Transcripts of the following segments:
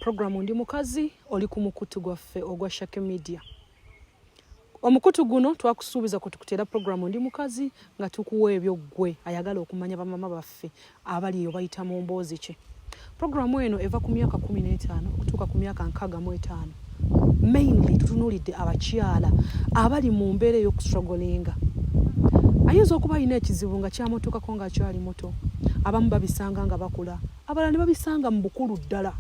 programu ndi mukazi oli ku mukutu gwaffe ogwa Shake Media. Omukutu guno twakusuubiza kutukutera programu ndi mukazi nga tukuwa ebyo gwe ayagala okumanya bamama baffe abali yo bayita mu mboozi ki. Programu eno eva ku myaka 15 okutuuka ku myaka 65. Mainly tutunulidde abakyala abali mu mbeera y'okustrugglinga. Ayinza okuba alina ekizibu nga kyamutuukako ng'akyali muto. Abamu babisanga nga bakula, abalala ne babisanga mu bukulu ddala.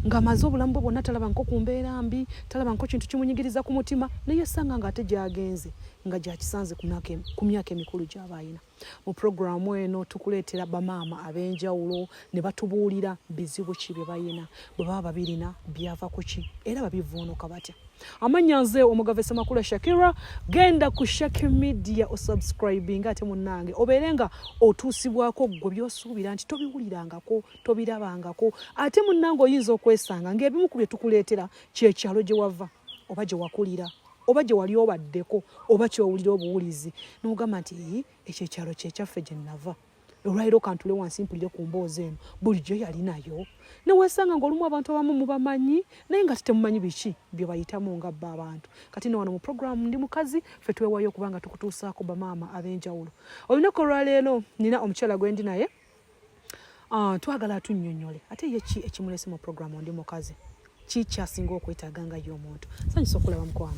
Ng'amaze obulamu bwe bwonna talaba nko ku mbeera mbi, talaba nko kintu kimunyigiriza ku mutima, naye yasanga ng'ate gy'agenze nga gyakisanze ku myaka emikulu gy'aba alina. Mu programu eno tukuleetera bamaama ab'enjawulo ne batubuulira bizibu ki bye bayina, bwe baba babirina byava ku ki era babivuunuka batya. Amannya nze omugave Ssemakula Shakira, genda ku Shake Media osubscribing ate munnange obeere nga otuusibwako gwe by'osuubira nti tobiwulirangako, tobirabangako, ate munnange oyinza okwesanga ng'ebimu ku bye tukuleetera kyekyalo gye wava oba gye wakulira oba gye wali obaddeko oba kyowulira obuwulizi n'ogamba nti ekyo ekyalo kyekyaffe gye nnava. Olwaliro kantule wansi mpulire ku mboozi eno bulijjo yalinayo newesanga ng'olumu abantu abamu mubamanyi naye nga temumanyi biki bye bayitamu nga bba abantu. Kati no wano mu programu ndi mukazi ffe twewayo okuba nga tukutuusaako bamaama ab'enjawulo. Olunaku olwaleero nina omukyala gwe ndi naye twagala atunnyonnyole ate ye ki ekimulese mu programu ndi mukazi ki kyasinga okwetaaga nga ye omuntu. Sanyusa okulaba mukwano.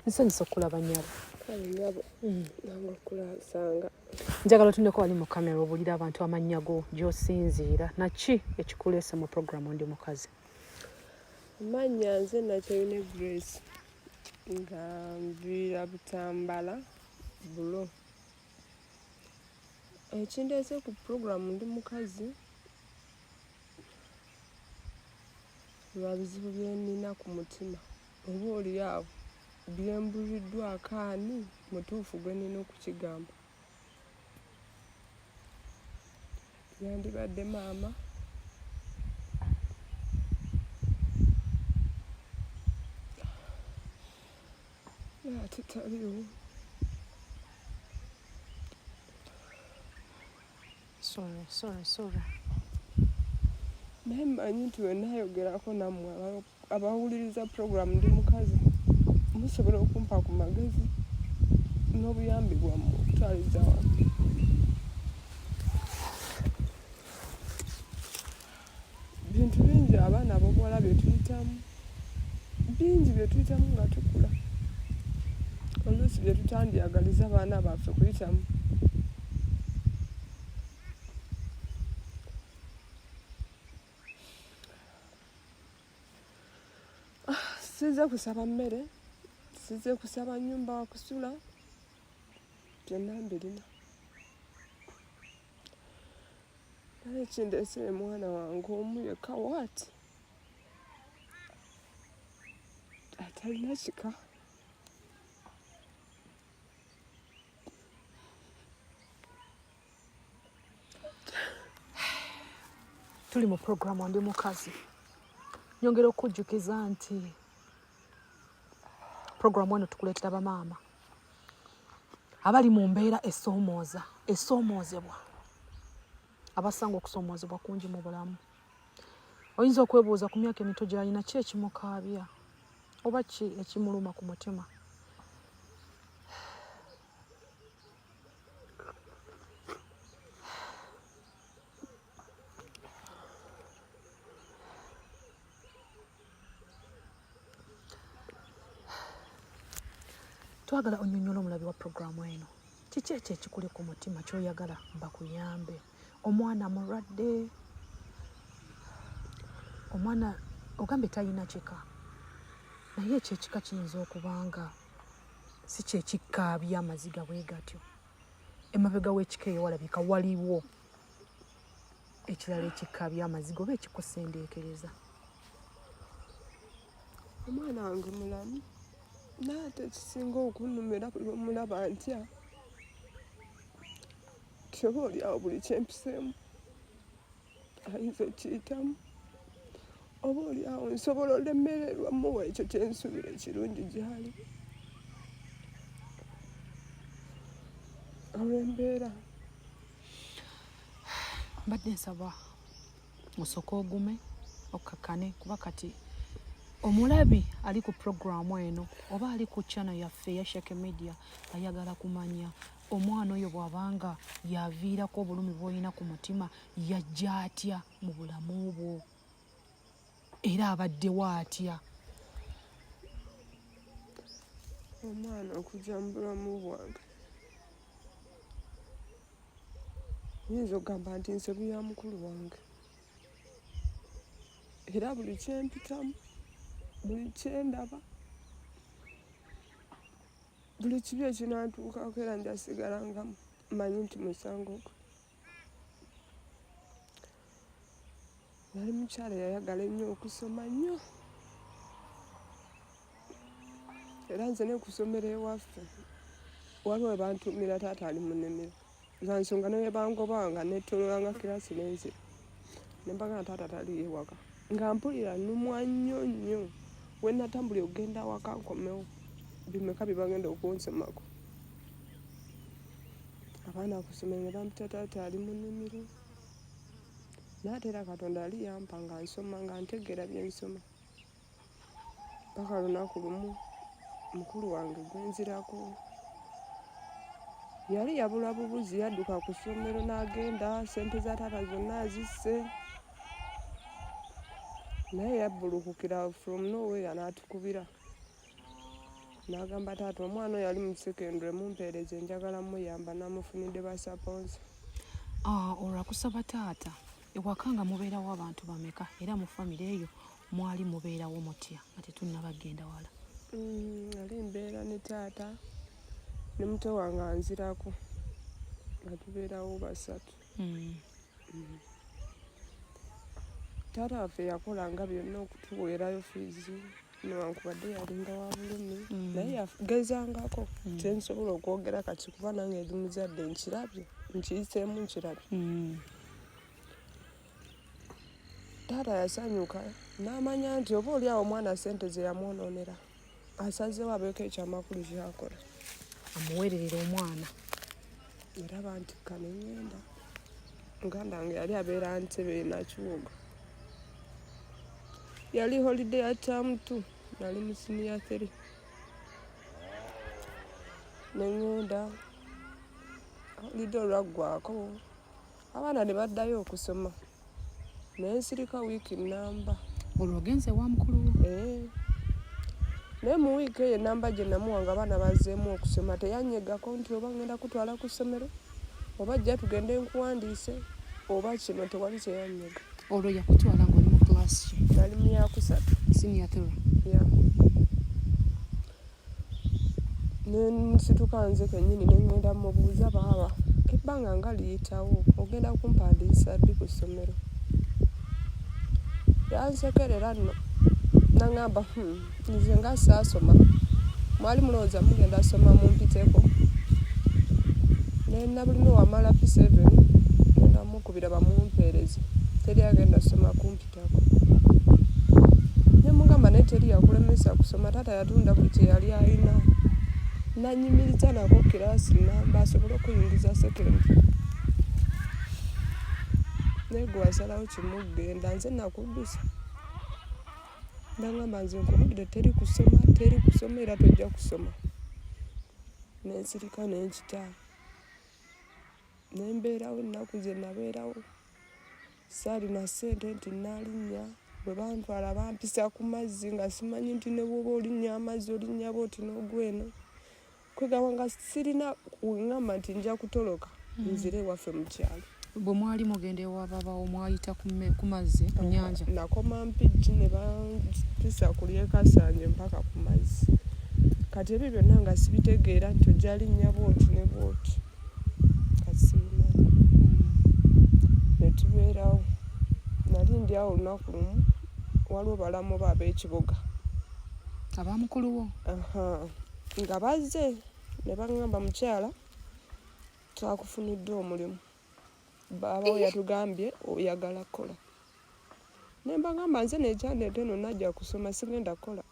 Nsanyusa okulaba nnyabo. Njagala otundeko wali mu kamera obuulira abantu amannya go gy'osinziira naki ekikuleese mu programu ndi mukazi. Amannya nze Nakyeyune Grace nga nviira Butambala bulo. Ekindeese ku programu ndi mukazi lwa bizibu bye nnina ku mutima oba oli awo byembuliddwa akaani mutuufu gwe nnina okukigamba. Yandibadde maama ate taliwo. Sorry. Naye mmanyi nti we naayogerako nammwe abawuliriza programu ndi mukazi musobola okumpa ku magezi n'obuyambi bwammwe okutwaliza wano. Bintu bingi abaana ab'obuwala bye tuyitamu, bingi bye tuyitamu nga tukula. Oluusi bye tutandyagaliza baana baffe kuyitamu. Sizze kusaba mmere, sizze kusaba nnyumba wa kusula, byonna mbirina. Naye ekindeese mwana wange omu yekka waati atalina kika. Tuli mu programu ndi mukazi. Nyongera okujjukiza nti programu eno tukuleetera bamaama abali mu mbeera esoomoozebwa. Abasanga okusoomoozebwa kungi mu bulamu. Oyinza okwebuuza ku myaka emito gy'alina ki ekimukaabya oba ki ekimuluma ku mutima. Twagala onnyonnyola omulabi wa programu eno. Kiki ekyo ekikuli ku mutima ky'oyagala bakuyambe? Omwana mulwadde, omwana ogambe talina kika, naye ekyo ekika kiyinza okuba nga si kye kikkaabya amaziga bwe gatyo. Emabega w'ekika eyo walabika waliwo ekirala ekikkaabya amaziga oba ekikusendeekereza. Omwana wange mulamu n'ate ekisinga okunnumira buli omulaba ntya oba oliawo buli kyempiseemu ayinza okiyitamu oba oli awo nsobola olemererwa muwa ekyo kyensuubira ekirungi gyali olw'embeera. Mbadde nsaba osooka ogume okkakkane kuba kati omulabi ali ku puroguramu eno oba ali ku channel yaffe eya Shake Media ayagala kumanya omwana oyo bw'abanga yaviirako obulumi bw'olina ku mutima yajja atya mu bulamu bwo era abaddewo atya? Omwana okujja mu bulamu bwange nyinza okugamba nti nsobi ya mukulu wange era buli kyempitamu buli kyendaba buli kibi ekinantuukako era njasigala nga manyi nti musango gwe. Yali mukyala yayagala ennyo okusoma nnyo era nze ne kusomera ewaffe waliwo we bantuumira taata ali mu nnimiro nga nsonga ne webangoba nga nettololanga kirasi n'enzira ne mbagana taata tali ewaka nga mpulira nnumwa nnyo nnyo we natambulira okugenda waka nkomewo bimeka bye bagenda okunsomako abaana kusoma ne bampita taata ali mu nnimiro naate era Katonda ali yampa nga nsoma nga ntegeera bye nsoma paka lunaku lumu mukulu wange gwenzirako yali yabula bubuzi yadduka ku ssomero n'agenda sente za taata zonna azisse naye yabbulukukira from nowhere n'atukubira n'agamba taata omwana oyo yali mu sekendule mumpeereze njagala muyamba namufunidde basaponsa. Olwakusaba taata ewaka nga mubeerawo abantu bameka era mu famire eyo mwali mubeerawo mutya nga tetunnabagenda wala? Ali mbeera ne taata ne muto wange anzirako nga tubeerawo basatu. Taata waffe yakolanga byonna okutuweerayo fiizi newankubadde yalinga wa bulumi naye yagezangako kyensobola okwogera kati kuba nange eri muzadde nkirabye nkiyiseemu nkirabye. Taata yasanyuka n'amanya nti oba oli awo omwana sente ze yamwonoonera asazeewo abeeko ekyamakulu kyakola amuweererera omwana era bantikka ne ngenda. Muganda wange yali abeera Ntebe Enakiwogo yali holiday ya term 2 nali mu senior 3 ne ngenda holiday olwaggwako abaana ne baddayo okusoma naye nsirika wiiki nnamba. Olwo ogenze wa mukulu wo? Naye mu wiiki eyo ennamba gye namuwanga abaana bazzeemu okusoma teyanyegako nti oba ngenda kutwala ku ssomero oba ajja tugende nkuwandiise oba kino tewali kyeyanyega. Olwo yakutwala ng'oli mu class ki? Nali mu yakusatu senior 3. Nsituka nze kennyini ne ngenda mubuuza baaba ebbanga nga liyitawo ogenda kumpandiisa ddi ku ssomero. Yansekerera nno n'angamba nze nga saasoma mwali mulowooza mugenda asoma mumpiteko ne nabulime wamala P7 ngenda mukubira bamumpeereze teri agenda soma kumpitako ne mugamba naye teri yakulemesa kusoma taata yatunda buli kye yali alina nanyimiriza nako kirasi namba asobole okuyingiza second naye gwe wasalawo kimugenda nze nakuddusa nangamba nze nkubulire teri kusoma era tojja kusoma nensirika nenkita nembeerawo ennaku ze nabeerawo saalina ssente nti naalinnya bwe bantwala bampisa ku mazzi nga simanyi nti ne bwoba olinnya amazzi olinnya booti n'ogweno kwegamba nga sirina kuŋŋamba nti nja kutoloka nzire ewaffe mu kyalo. Bwe mwali mugenda ewababawo mwayita ku mazzi ku nnyanja? Nakoma Mpigi ne bampisa ku Lyekasanje mpaka ku mazzi kati ebyo byonna nga sibitegeera nti ojja linnya booti ne booti kasiimanyi. Ne tubeerawo nali ndi awo olunaku lumu waliwo balamu bo ab'ekibuga abamukulu wo nga bazze ne baŋŋamba mukyala twakufunidde omulimu baba yatugambye oyagala kola nemba ngamba nze nekyandete eno najja kusoma sigenda kola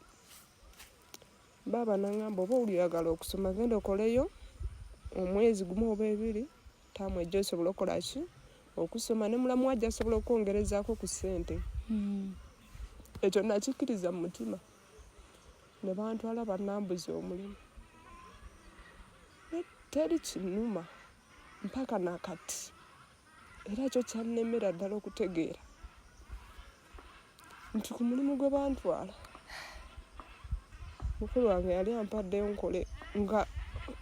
baba nangamba oba oliyagala okusoma genda okoleyo omwezi gumu oba ebiri tamu ejjo osobola okola ki okusoma ne mulamu wajja asobola okwongerezaako ku ssente ekyo nakikkiriza mu mutima ne bantwala bannambuza omulimu teri kinnuma mpaka nakati era kyo kyannemera ddala okutegeera nti ku mulimu gwe bantwala mukulu wange yali ampaddeyo nkole nga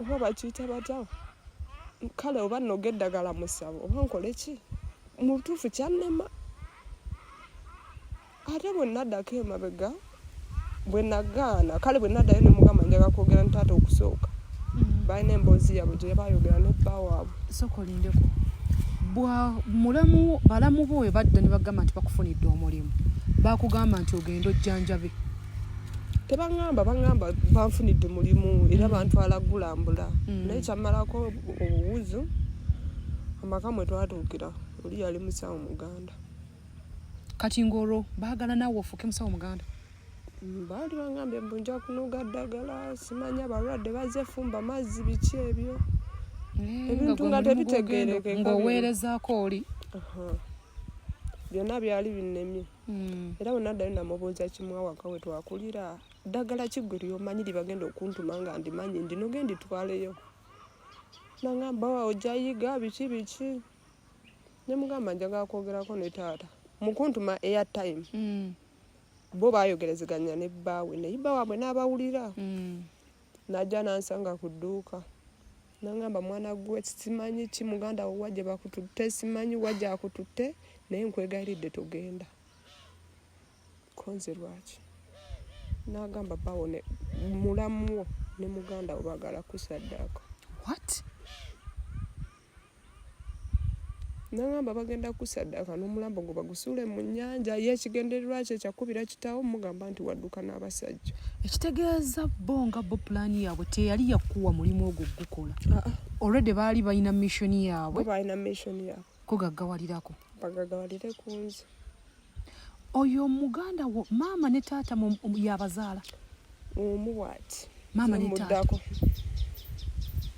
oba bakiyita batya kale oba nnoga eddagala musabo oba nkole ki mu butuufu kyannema ate bwe naddako emabega bwe nagaana kale bwe naddayo ne mugamba njaga kwogera ntaata okusooka balina emboozi yaabwe gye baayogera ne bba waabwe sokolindeko balamu bo we badda ne bagamba nti bakufunidde omulimu bakugamba nti ogenda ojjanjabe tebagamba banfunidde mulimu era bantwala gulambula naye kyammalako obuwuzu amaka mwe twatuukira oli yali musawo muganda kati ng'olwo baagala naawe ofuuke musawo muganda baali bangambye mbu nja kunuga ddagala simanya abalwadde bazze fumba mazzi biki ebyo ebintu nga tebitegeereke ng'oweerezaako oli byonna byali binnemye era bwe naddayo namubuuza kimu awaka we twakulira ddagala kiggwe lyomanyi libagenda okuntuma nga ndimanyi ndinoge nditwaleyo nangamba ojja yiga biki ne mugamba njagala kwogerako ne taata mu kuntuma airtime bo baayogerezeganya ne bbaawe naye bba waabwe n'abawulira najja nansanga ku dduuka nangamba mwana gwe simanyi ki muganda wo wajja bakututte simanyi wajja akututte naye nkwegayiridde togenda konze lwaki nagamba bbawo ne mulamuwo ne muganda wo baagala kusaddaako what nangamba bagenda kusaddaaka n'omulambo gwe bagusuule mu nnyanja ye ekigendererwa kye kyakubira kitaawo mugamba nti wadduka n'abasajja ekitegeeza bo nga bo pulaani yaabwe teyali yakuwa mulimu ogwo gukola already baali balina missioni yaabwe ko gaggawalirako bagagawalire ku nze oyo muganda wo maama ne taata yabazaala omuwaati maama ne taata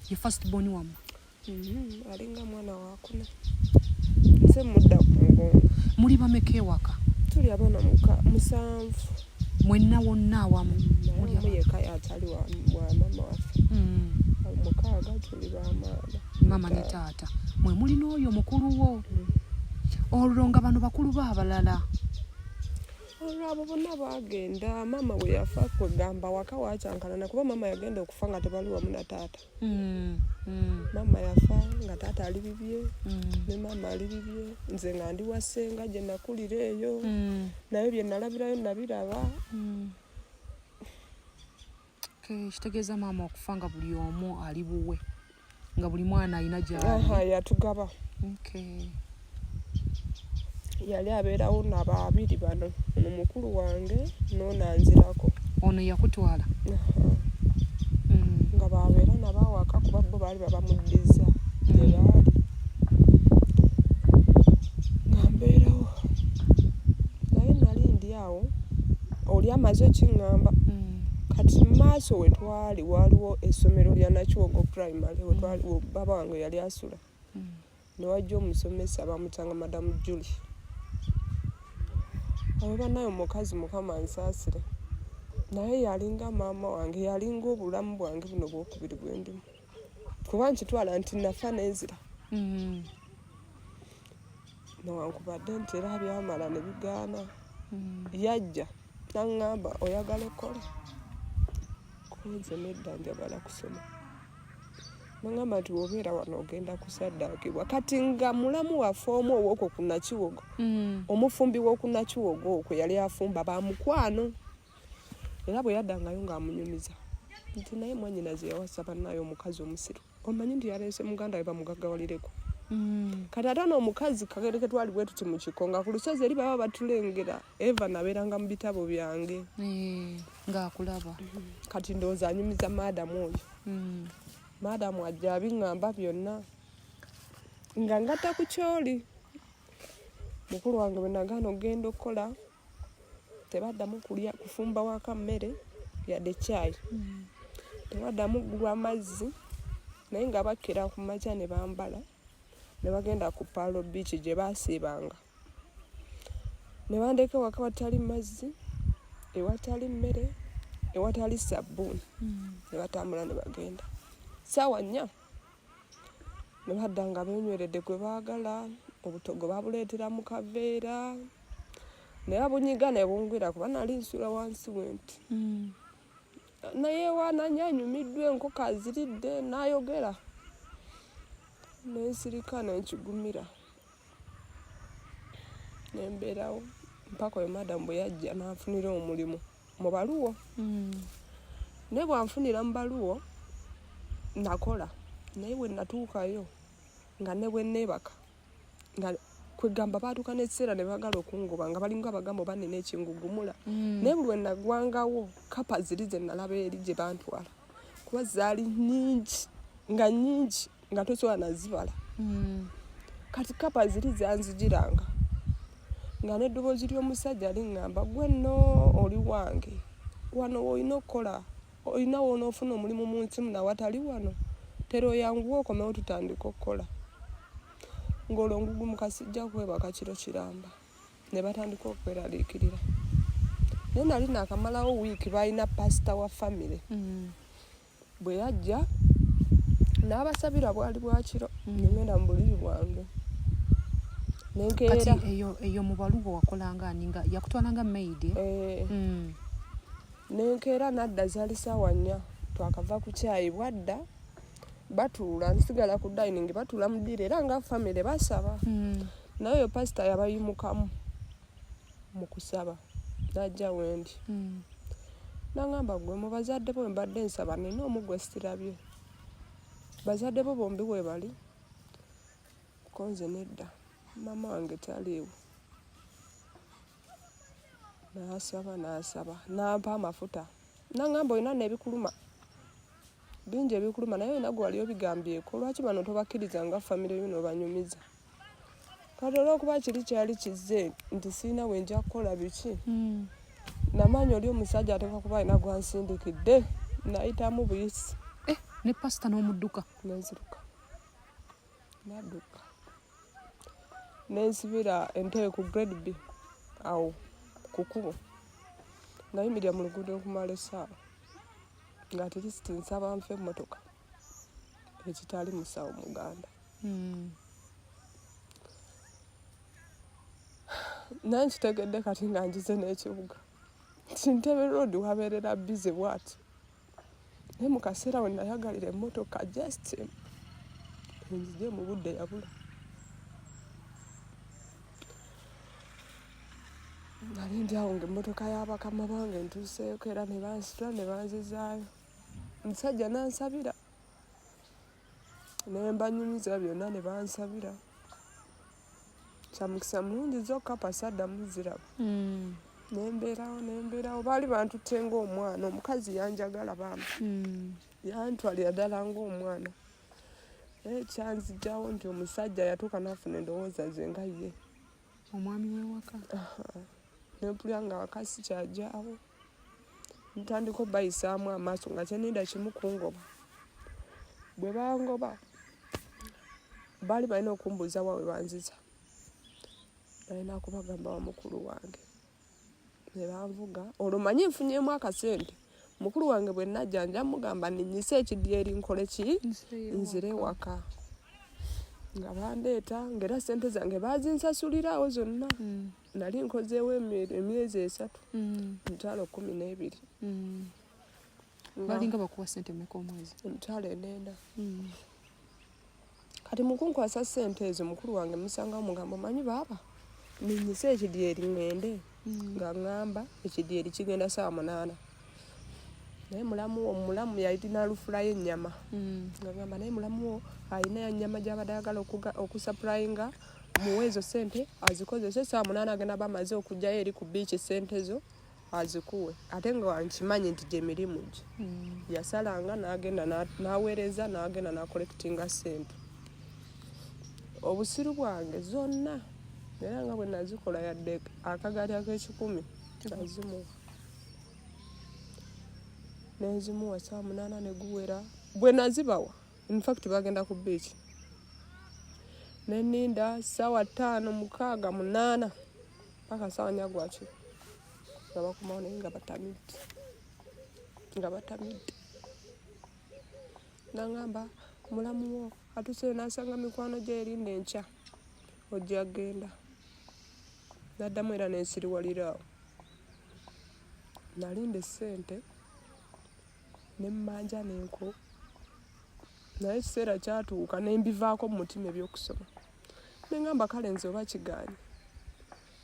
ye first born wamu alinga mwana wakuna nze mudda ku ngongo muli bameka ewaka tuli abaana 7 mwenna wonna awamu muli yeka yatali wa mama waffe 6 tuli bamaama mama ne taata mwe muli n'oyo mukulu wo olwo nga bano bakulu ba abalala abo bonna baagenda maama bwe yafa kwegamba waka wakyankalana kuba maama yagenda okufa nga tebali wamu na taata maama yafa nga taata ali bibye ne maama ali bibye nze nga ndi wasenga gye nakulira eyo naye bye nalabirayo nabiraba kitegeeza maama okufa nga buli omu ali buwe nga buli mwana alina gyali yatugaba yali abeerawo naba 2 bano ono mukulu wange n'onanzirako ono yakutwala nga babeera nabawaka kuba bo baali babamuddiza gye baali nga mbeerawo naye nali ndi awo oli amaze okiŋŋamba kati maaso we twali waliwo essomero lya Nakiwogo primary we twali baba wange yali asula newajja omusomesa bamutanga madamu Julie abo banayo omukazi mukama nsaasire naye yalinga maama wange yalinga obulamu bwange buno bwokubiri bwendimu kuba nkitwala nti nafa nenzira newankubadde nti era byamala ne bigaana yajja naŋŋamba oyagala okola kunze nedda njagala kusoma naŋŋamba nti wobeera wano ogenda kusaddaakibwa kati nga mulamu waffe omu ow'okwo ku Nakiwogo omufumbi w'oku Nakiwogo okwo yali afumba bamukwano era bwe yaddangayo ng'amunyumiza nti naye mwannyinaze yawasa bannayo omukazi omusiru omanyi nti yaleese muganda we bamugaggawalireko kati ate n'omukazi kagereke twali bwe tuti mu kiko nga ku lusozi eri baba batulengera eva nabeeranga mu bitabo byange ng'akulaba kati ndowooza anyumiza maadamu oyo maadamu ajja abiŋŋamba byonna nga ngata ku kyoli. Mukulu wange bwe nagaana okugenda okukola tebaddamu kulya kufumba waka mmere yadde caayi. Tebaddamu kugulwa mazzi naye nga bakkira ku makya ne bambala ne bagenda ku Paalo Beach gye baasiibanga. Ne bandeka ewaka watali mazzi, ewatali mmere, ewatali sabbuuni. Ne batambula ne bagenda. Ssaawa 4 ne badda nga beenyweredde gwe baagala, obutogo babuleetera mu kaveera ne babunyiga ne bungwira kuba nali nsula wansi wenti. Naye wananya anyumiddwa enkoko aziridde n'ayogera. N'ensirika n'enkigumira. Ne mbeerawo mpaka oyo madamu bwe yajja n'anfunira omulimu mu baluwo. Naye bw'anfunira mu baluwo nakola. Naye bwe natuukayo nga ne bwe neebaka nga kwegamba baatuuka n'ekiseera ne baagala okungoba nga balinga abagamba oba nina ekingugumula. Naye buli lwe nagwangawo kapa ziri ze nalaba eri gye bantwala. Kuba zaali nnyingi nga tosobola nazibala. Kati kapa ziri zanzijiranga. Nga n'eddoboozi ly'omusajja liŋŋamba gwe nno oli wange. Wano olina okukola. Olina w'onoofuna omulimu mu nsi muno awatali wano. Tera oyanguwe okomewo tutandika okukola. Ng'olwo ngugumuka sijja kwebaka kiro kiramba. Ne batandika okweraliikirira. Naye nali naakamalawo wiiki baalina pasita wa famire. Bwe yajja n'abasabira bwali bwa kiro ne ngenda mu buliri bwange. Kati eyo mu baluwo wakolanga ani nga yakutwalanga maid? Nenkeera nadda zaali ssaawa 4 twakava ku caayi bwadda batuula nsigala ku dining batuula mu ddiro era nga famire basaba. Naye oyo pasita yabayimukamu mu kusaba n'ajja wendi. N'aŋŋamba gwe mu bazadde bo mbadde nsaba nina omu gwe sirabye. Bazadde bo bombi we bali? Ko nze nedda. Mama wange taliiwo. N'asaba n'ampa amafuta. N'aŋŋamba olina n'ebikuluma. Bingi ebikuluma naye olina gwe wali obigambyeko. Lwaki bano tobakkiriza nga famire yo n'obanyumiza? Kati olw'okuba kiri kyali kizze nti sirina we nja kukola biki. Namanya oli omusajja ateekwa kuba alina gwansindikidde. Nayitamu buyisi. Ne pasita n'omudduka? Nenziruka. Nadduka. Nensibira entebe ku grade B awo ku kkubo. Nayimirira mu luguudo okumala essaawa. Nga at least nsaba nfe emmotoka ekitali musawo muganda. Naye nkitegedde kati nga njize n'ekibuga. Ntebe road wabeerera busy bw'ati. Naye mu kaseera we nayagalira emmotoka just nzije mu budde yabula. Nali ndi awo ng'emmotoka y'abakama bange ntuuseeko era ne bansitula ne banzizaayo. Omusajja n'ansabira. Ne mbanyumiza byonna ne bansabira. Kyamukisa mulungi zokka pasadda muziraba. Nembeerawo. Baali bantutte ng'omwana. Omukazi yanjagala bambi. Yantwalira ddala ng'omwana. Naye kyanzigyawo nti omusajja yatuuka n'afuna endowooza ze nga ye. Omwami w'ewaka? Nempulira nga wakasi kyajjaawo. Ntandika obbayisaamu amaaso nga kyeninda kimu kungoba. Bwe bangoba baali balina okumbuuza wa we banziza. Balina okubagamba wa mukulu wange. Ne banvuga. Olwo manyi nfunyeemu akasente. Mukulu wange bwe najja nja mugamba ninnyise ekidyeri nkole ki? Nzire ewaka. Nga bandeeta ng'era ssente zange baazinsasulirawo zonna. Nali nkozeewo emyezi 3. Emitwalo 12. Balinga bakuwa ssente mmeka omwezi? Emitwalo 4. Kati mu kunkwasa ssente ezo mukulu wange musangawo mugamba manyi baaba ninnyise ekidyeri ŋŋende. Nga ŋŋamba ekidyeri kigenda ssaawa 8. Naye mulamu yalina lufulayo ennyama. Nga ŋŋamba naye mulamu wo alina ennyama gy'abadde ayagala okusapurayinga muwe ezo ssente azikozese ssaawa 8 agenda bamaze okujjayo eri ku biiki ssente zo azikuwe. Ate nga wankimanyi nti gye mirimu gye. Yasalanga n'agenda n'aweereza n'agenda n'akolekitinga ssente. obusiru bwange zonna era nga bwe nazikola yadde akagaali ak'ekikumi nazimuwa nenzimuwa saa 8 ne guwera bwe nazibawa in fact bagenda ku beach neninda sawa 5 6 8 paka sawa nyagwachi nga bakomawo naye nga batamidde nangamba mulamu wo atuse nasanga mikwano gye erinde enkya ojja genda naddamu era nensiriwaliraawo nalinde ssente nemmanja n'enko naye ekiseera kyatuuka nembivaako mu mutima ebyokusoma nengamba kale nze oba kigaanye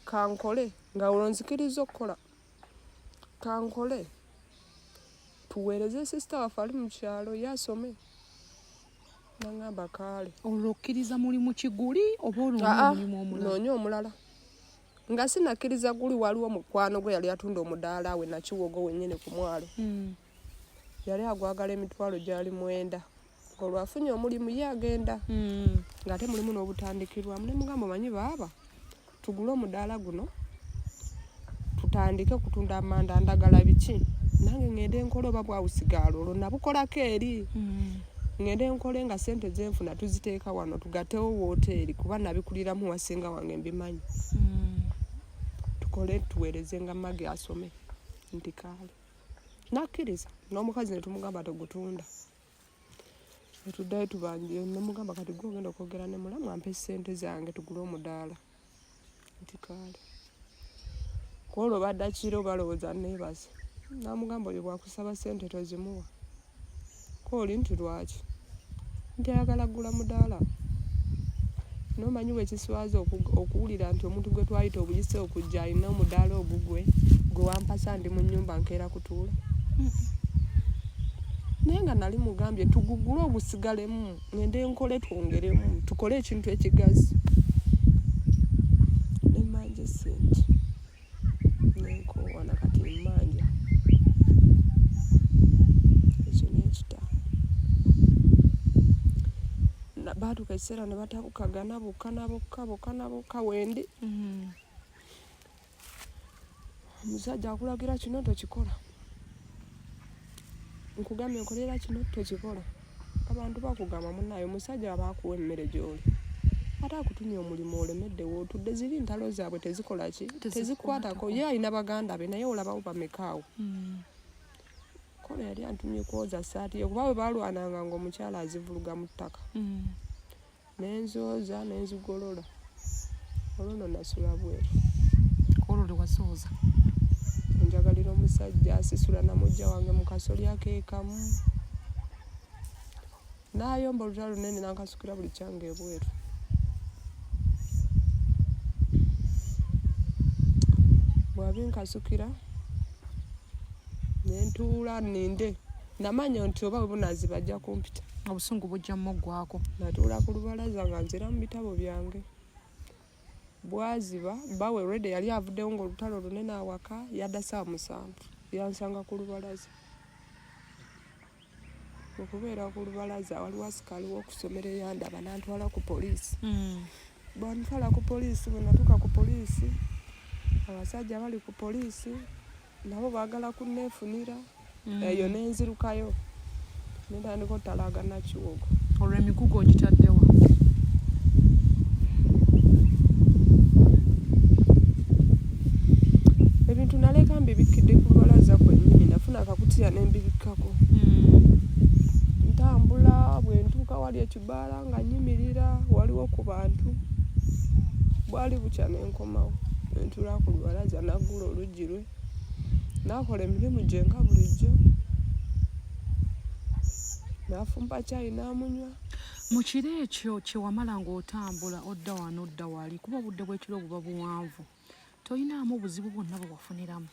kankole nga olonzikiriza okukola kankole tuweereze sisita waffe ali mu kyalo yasome nangamba kale olokkiriza mulimu kiguli oba olumulimu omulala noonya omulala nga sinakkiriza guli waliwo mukwano gwe yali atunda omudaala we Enakiwogo wennyini ku mwalo yali agwagala emitwalo gyali 9 olwafunye omulimu ye agenda ng'ate mulimu n'obutandikirwamu ne mugamba manyi baaba tugule omudaala guno tutandike kutunda amanda ndagala biki nange ngende nkole oba bwawusigaala olwo nabukolako eri ngende nkole nga sente zenfuna tuziteeka wano tugatewo woteeri kuba nabikuliramu wasenga wange mbimanyi tukole tuweereze nga mage asome nti kaale nakkiriza n'omukazi ne tumugamba tugutunda etuddayo tubanje nemugamba kati gwe ogenda okwogera ne mulamu ampe sente zange tugule omudaala nti kaale kwolwo baddakiro balowooza neebaze namugamba oyo bwakusaba sente tozimuwa kooli nti lwaki nti ayagala gula mudaala nomanyi wekiswaza okuwulira nti omuntu gwe twayita obuyise okujja alina omudaala ogugwe gwe wampasa ndi mu nnyumba nkeera kutuula naye nga nali mugambye tugugule ogusigalemu ngende nkole twongeremu tukole ekintu ekigazi nemmanja sente nenkowana kati mmanja ekyo nekita baatuka ekiseera ne batabukagana bukka wendi omusajja akulagira kino tokikola nkugambye nkolera kino tokikola abantu bakugamba munnaye omusajja abakuwa emmere gy'oli ate akutumya omulimu olemedde wootudde ziri ntalo zaabwe tezikola ki tezikwatako ye alina baganda be naye olabawo bamekaawo kola yali antumye kwoza saati ye kuba bwe balwananga ng'omukyala azivuluga mu ttaka nenzooza nenzigolola olwono nasula bweru olwo lwasooza njagalira omusajja asisula namujja wange mu kasolya keekamu naayomba olutalo lunene nankasukira buli kyange ebweru bwabinkasukira nentuula ninde namanya nti oba bwe bunazi bajja kumpita obusungu bujja mmuggwako natuula ku lubalaza nga nzira mu bitabo byange bwaziba bawe rede yali avuddewo ng'olutalo lunene awaka yadda saa 7 yansanga ku lubalaza okubeera ku lubalaza waliwo asikaali w'okusomera eyandaba nantwala ku poliisi bwantwala ku poliisi bwe natuuka ku poliisi abasajja bali ku poliisi nabo baagala kunneefunira eyo nenzirukayo nentandika otalaga Enakiwogo olwo emigugu ogitaddewa ebintu naleka mbibikidde ku lubalaza kwennyini nafuna akakutiya nembibikkako ntambula bwe ntuuka wali ekibaala nga nyimirira waliwo ku bantu bwali bukya nenkomawo nentula ku lubalaza naggula oluggi lwe nakola emirimu gye nga bulijjo nafumba caayi namunywa mu kiro ekyo kyewamala ng'otambula odda wano odda wali kuba obudde bw'ekiro buba buwanvu toyinaamu obuzibu bwonna bwe wafuniramu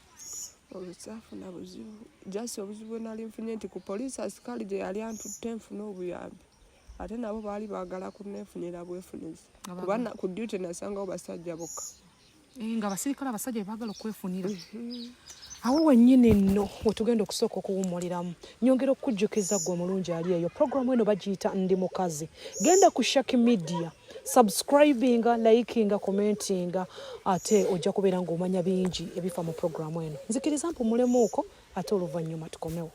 olusaafuna buzibu jasi obuzibu bwe nali nfunye nti ku poliisi asikaali gye yali antutte nfuna obuyambi ate nabo baali baagala kunneefunira bwefunizi kuba ku dyuti nasangawo basajja bokka nga abasirikale abasajja be baagala okwefunira awo wennyini nno wetugenda okusooka okuwummuliramu nyongera okukujjukiza gwe omulungi ali eyo puroguramu eno bagiyita ndi mukazi genda ku Shaki Media subscribinga, likinga, commentinga, ate ojja kubeera ng'omanya bingi ebifa mu programu eno. Nzikiriza mpumulemu uko ate oluvannyuma tukomewo.